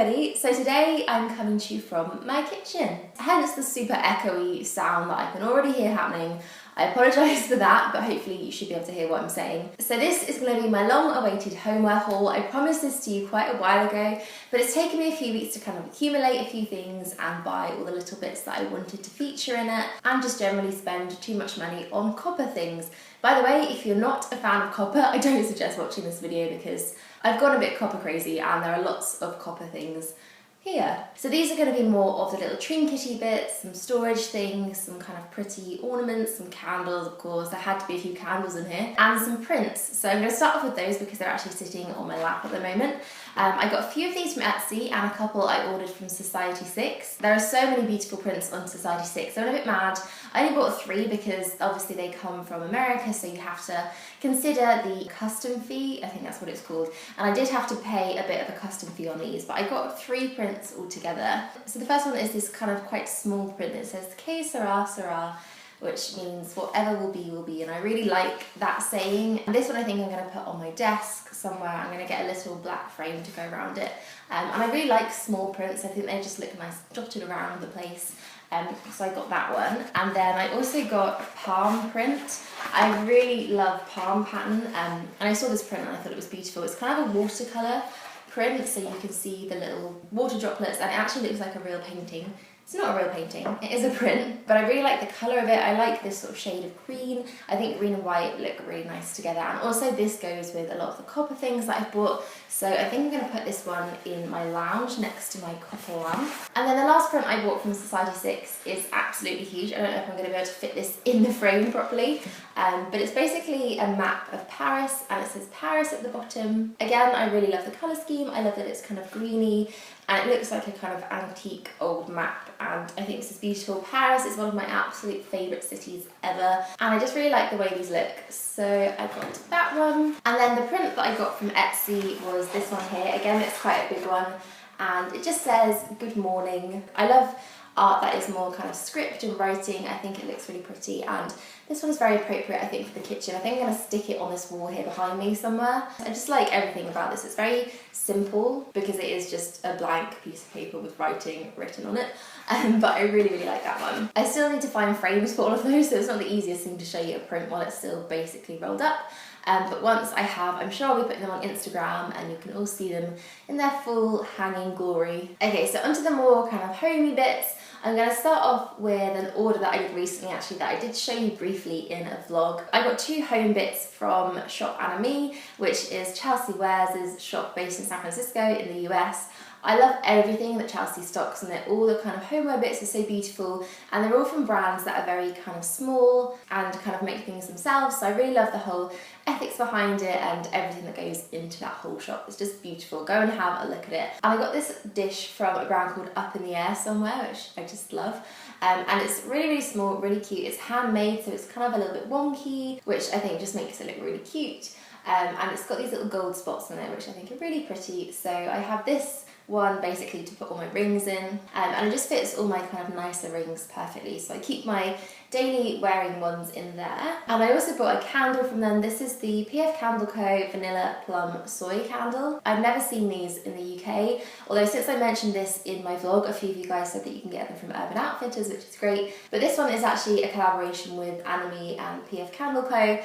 everybody, so today I'm coming to you from my kitchen. Hence the super echoey sound that I can already hear happening. I apologise for that, but hopefully you should be able to hear what I'm saying. So this is going to be my long-awaited homeware haul. I promised this to you quite a while ago, but it's taken me a few weeks to kind of accumulate a few things and buy all the little bits that I wanted to feature in it, and just generally spend too much money on copper things. By the way, if you're not a fan of copper, I don't suggest watching this video because I've gone a bit copper crazy and there are lots of copper things here. So these are going to be more of the little trinkety bits, some storage things, some kind of pretty ornaments, some candles, of course. There had to be a few candles in here, and some prints. So I'm going to start off with those because they're actually sitting on my lap at the moment. I got a few of these from Etsy and a couple I ordered from Society 6. There are so many beautiful prints on Society 6, so I'm a bit mad. I only bought 3 because obviously they come from America, so you have to consider the custom fee, I think that's what it's called, and I did have to pay a bit of a custom fee on these, but I got 3 prints altogether. So the first one is this kind of quite small print that says Que Sera, Sera, which means whatever will be, and I really like that saying. And this one I think I'm going to put on my desk somewhere. I'm going to get a little black frame to go around it. And I really like small prints. I think they just look nice dotted around the place. So I got that one. And then I also got a palm print. I really love palm pattern. And I saw this print and I thought it was beautiful. It's kind of a watercolour print, so you can see the little water droplets, and it actually looks like a real painting. It's not a real painting, it is a print, but I really like the colour of it. I like this sort of shade of green. I think green and white look really nice together, and also this goes with a lot of the copper things that I've bought, so I think I'm going to put this one in my lounge next to my copper lamp. And then the last print I bought from Society 6 is absolutely huge. I don't know if I'm going to be able to fit this in the frame properly, but it's basically a map of Paris, and it says Paris at the bottom. Again, I really love the colour scheme. I love that it's kind of greeny, and it looks like a kind of antique old map, and I think this is beautiful. Paris is one of my absolute favourite cities ever, and I just really like the way these look, so I got that one. And then the print that I got from Etsy was this one here. Again, it's quite a big one, and it just says good morning. I love art that is more kind of script and writing. I think it looks really pretty, and this one is very appropriate, I think, for the kitchen. I think I'm going to stick it on this wall here behind me somewhere. I just like everything about this. It's very simple because it is just a blank piece of paper with writing written on it, but I really, really like that one. I still need to find frames for all of those, so it's not the easiest thing to show you a print while it's still basically rolled up. But once I have, I'm sure I'll be putting them on Instagram and you can all see them in their full hanging glory. Okay, so onto the more kind of homey bits. I'm going to start off with an order that I did recently, actually, that I did show you briefly in a vlog. I got 2 home bits from shop Anomie, which is Chelsea Wares' shop based in San Francisco in the US. I love everything that Chelsea stocks, and all the kind of homeware bits are so beautiful, and they're all from brands that are very kind of small and kind of make things themselves, so I really love the whole ethics behind it and everything that goes into that whole shop. It's just beautiful. Go and have a look at it. And I got this dish from a brand called Up in the Air somewhere, which I just love, and it's really, really small, really cute. It's handmade, so it's kind of a little bit wonky, which I think just makes it look really cute, and it's got these little gold spots on it, which I think are really pretty. So I have this one basically to put all my rings in, and it just fits all my kind of nicer rings perfectly, so I keep my daily wearing ones in there. And I also bought a candle from them. This is the PF Candle Co. Vanilla Plum Soy Candle. I've never seen these in the UK, although since I mentioned this in my vlog, a few of you guys said that you can get them from Urban Outfitters, which is great. But this one is actually a collaboration with Anomie and PF Candle Co.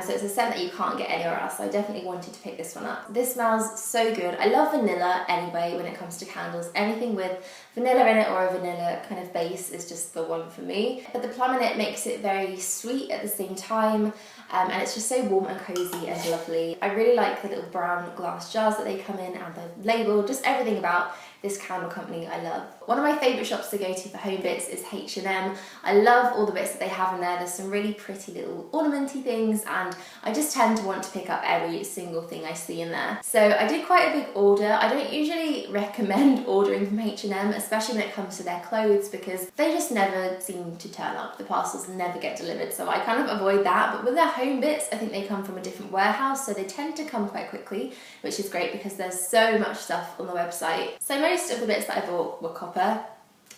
So it's a scent that you can't get anywhere else, so I definitely wanted to pick this one up. This smells so good. I love vanilla anyway when it comes to candles. Anything with vanilla in it or a vanilla kind of base is just the one for me. But the plum in it makes it very sweet at the same time, and it's just so warm and cozy and lovely. I really like the little brown glass jars that they come in, and the label, just everything about this candle company I love. One of my favourite shops to go to for home bits is H&M. I love all the bits that they have in there. There's some really pretty little ornamenty things, and I just tend to want to pick up every single thing I see in there. So I did quite a big order. I don't usually recommend ordering from H&M, especially when it comes to their clothes, because they just never seem to turn up. The parcels never get delivered, so I kind of avoid that. But with their home bits, I think they come from a different warehouse, so they tend to come quite quickly, which is great because there's so much stuff on the website. So most of the bits that I bought were copper.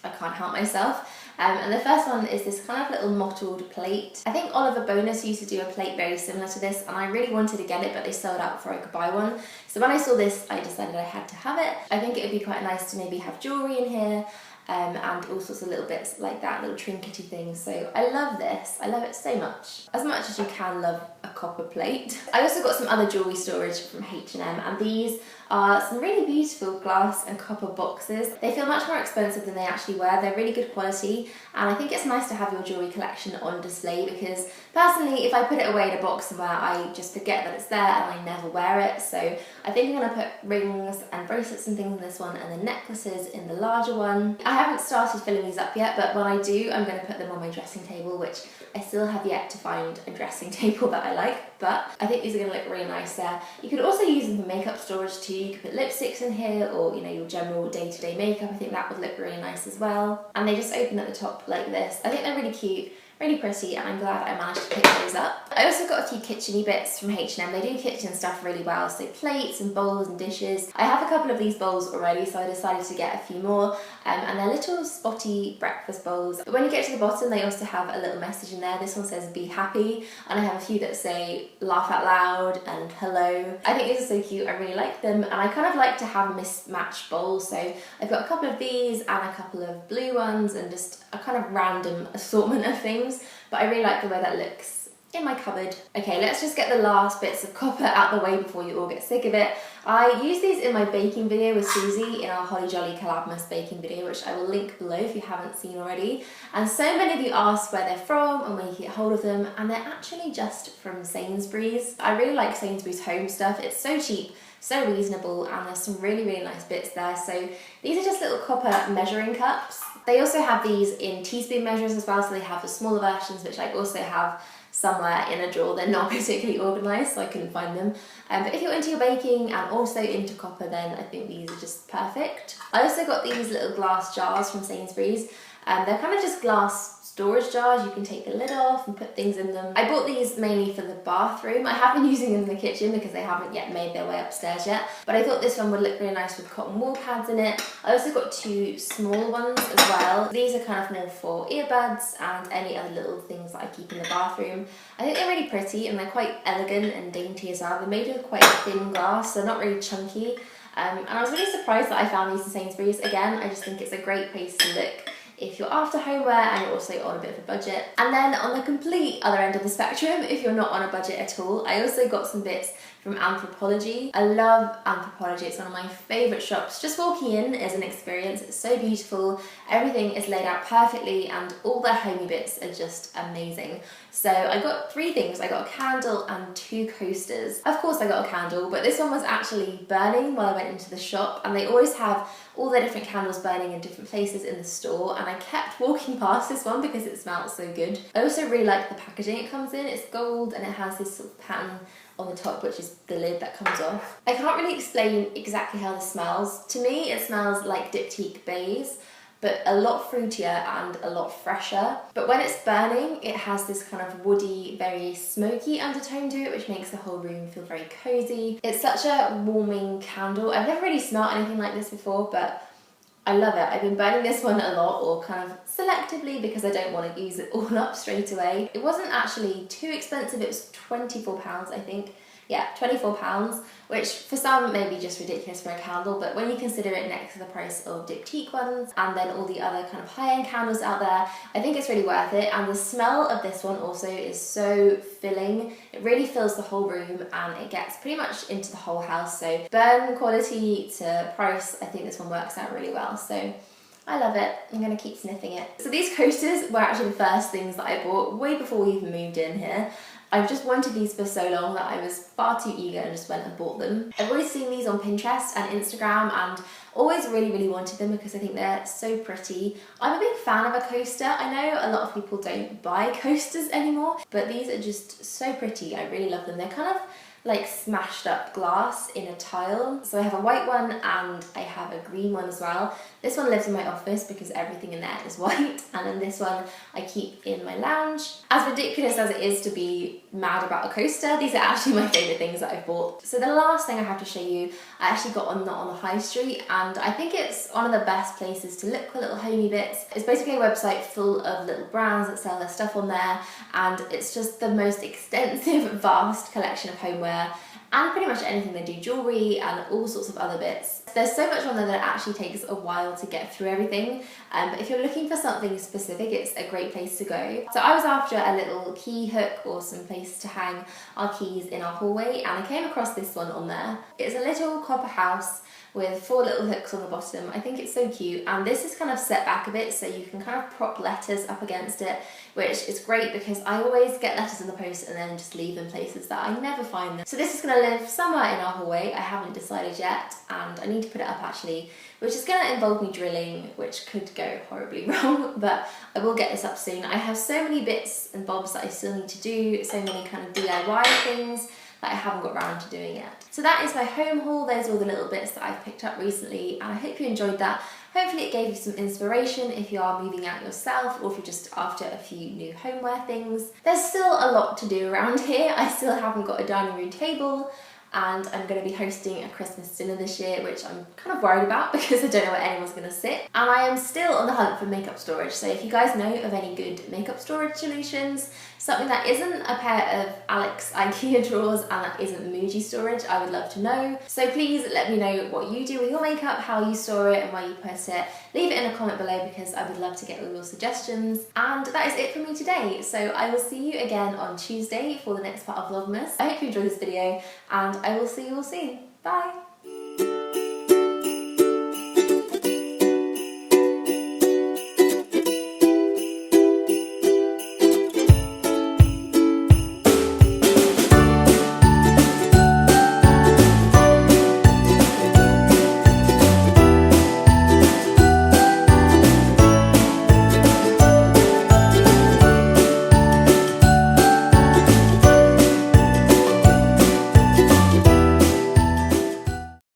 I can't help myself. And the first one is this kind of little mottled plate. I think Oliver Bonus used to do a plate very similar to this, and I really wanted to get it, but they sold out before I could buy one. So when I saw this, I decided I had to have it. I think it would be quite nice to maybe have jewellery in here, and all sorts of little bits like that, little trinkety things. So I love this. I love it so much. As much as you can love a copper plate. I also got some other jewellery storage from H&M, and these are some really beautiful glass and copper boxes. They feel much more expensive than they actually were. They're really good quality, and I think it's nice to have your jewellery collection on display, because personally, if I put it away in a box somewhere, I just forget that it's there and I never wear it. So I think I'm going to put rings and bracelets and things in this one, and then necklaces in the larger one. I haven't started filling these up yet, but when I do, I'm going to put them on my dressing table, which I still have yet to find a dressing table that I like, but I think these are going to look really nice there. You could also use them for makeup storage too. You could put lipsticks in here, or your general day-to-day makeup. I think that would look really nice as well. And they just open at the top like this. I think they're really cute, really pretty, and I'm glad I managed to pick those up. I also got a few kitchen-y bits from H&M. They do kitchen stuff really well, so plates and bowls and dishes. I have a couple of these bowls already, so I decided to get a few more, and they're little spotty breakfast bowls. But when you get to the bottom, they also have a little message in there. This one says be happy, and I have a few that say laugh out loud and hello. I think these are so cute. I really like them, and I kind of like to have mismatched bowls, so I've got a couple of these and a couple of blue ones, and just a kind of random assortment of things. But I really like the way that looks in my cupboard. Okay, let's just get the last bits of copper out the way before you all get sick of it. I used these in my baking video with Susie in our Holly Jolly Collabmas baking video, which I will link below if you haven't seen already. And so many of you asked where they're from and where you can get hold of them, and they're actually just from Sainsbury's. I really like Sainsbury's home stuff. It's so cheap, so reasonable, and there's some really, really nice bits there. So these are just little copper measuring cups. They also have these in teaspoon measures as well, so they have the smaller versions, which I also have somewhere in a drawer. They're not particularly organised, so I couldn't find them. But if you're into your baking and also into copper, then I think these are just perfect. I also got these little glass jars from Sainsbury's. They're kind of just glass storage jars. You can take the lid off and put things in them. I bought these mainly for the bathroom. I have been using them in the kitchen because they haven't yet made their way upstairs yet, but I thought this one would look really nice with cotton wall pads in it. I also got two small ones as well. These are kind of more for earbuds and any other little things that I keep in the bathroom. I think they're really pretty, and they're quite elegant and dainty as well. They're made with quite thin glass, so not really chunky. And I was really surprised that I found these in Sainsbury's. Again, I just think it's a great place to look if you're after homeware and you're also on a bit of a budget. And then on the complete other end of the spectrum, if you're not on a budget at all, I also got some bits from Anthropologie. I love Anthropologie. It's one of my favourite shops. Just walking in is an experience. It's so beautiful. Everything is laid out perfectly, and all their homey bits are just amazing. So I got three things. I got a candle and two coasters. Of course I got a candle, but this one was actually burning while I went into the shop, and they always have all their different candles burning in different places in the store, and I kept walking past this one because it smelled so good. I also really like the packaging it comes in. It's gold and it has this sort of pattern on the top, which is the lid that comes off. I can't really explain exactly how this smells. To me, it smells like Diptyque Bays, but a lot fruitier and a lot fresher. But when it's burning, it has this kind of woody, very smoky undertone to it, which makes the whole room feel very cozy. It's such a warming candle. I've never really smelled anything like this before, but I love it. I've been burning this one a lot, or kind of selectively, because I don't want to use it all up straight away. It wasn't actually too expensive. It was £24, I think. Yeah, £24, which for some may be just ridiculous for a candle, but when you consider it next to the price of Diptyque ones and then all the other kind of high-end candles out there, I think it's really worth it. And the smell of this one also is so filling. It really fills the whole room, and it gets pretty much into the whole house. So burn quality to price, I think this one works out really well. So I love it. I'm going to keep sniffing it. So these coasters were actually the first things that I bought way before we even moved in here. I've just wanted these for so long that I was far too eager and just went and bought them. I've always seen these on Pinterest and Instagram and always really, really wanted them because I think they're so pretty. I'm a big fan of a coaster. I know a lot of people don't buy coasters anymore, but these are just so pretty. I really love them. They're kind of like smashed up glass in a tile. So I have a white one and I have a green one as well. This one lives in my office because everything in there is white, and then this one I keep in my lounge. As ridiculous as it is to be mad about a coaster, these are actually my favourite things that I've bought. So the last thing I have to show you, I actually got on the High Street, and I think it's one of the best places to look for little homey bits. It's basically a website full of little brands that sell their stuff on there, and it's just the most extensive, vast collection of homeware and pretty much anything. They do jewellery and all sorts of other bits. There's so much on there that it actually takes a while to get through everything, but if you're looking for something specific, it's a great place to go. So I was after a little key hook or some place to hang our keys in our hallway, and I came across this one on there. It's a little copper house with 4 little hooks on the bottom. I think it's so cute, and this is kind of set back a bit so you can kind of prop letters up against it, which is great because I always get letters in the post and then just leave them places that I never find them. So this is going to live somewhere in our hallway. I haven't decided yet, and I need to put it up actually, which is going to involve me drilling, which could go horribly wrong, but I will get this up soon. I have so many bits and bobs that I still need to do, so many kind of DIY things that I haven't got around to doing yet. So that is my home haul. Those are all the little bits that I've picked up recently, and I hope you enjoyed that. Hopefully it gave you some inspiration if you are moving out yourself, or if you're just after a few new homeware things. There's still a lot to do around here. I still haven't got a dining room table, and I'm going to be hosting a Christmas dinner this year, which I'm kind of worried about because I don't know where anyone's going to sit. And I am still on the hunt for makeup storage, so if you guys know of any good makeup storage solutions, something that isn't a pair of Alex IKEA drawers and that isn't Muji storage, I would love to know. So please let me know what you do with your makeup, how you store it and where you put it. Leave it in a comment below because I would love to get all your suggestions. And that is it for me today. So I will see you again on Tuesday for the next part of Vlogmas. I hope you enjoyed this video, and I will see you all soon. Bye!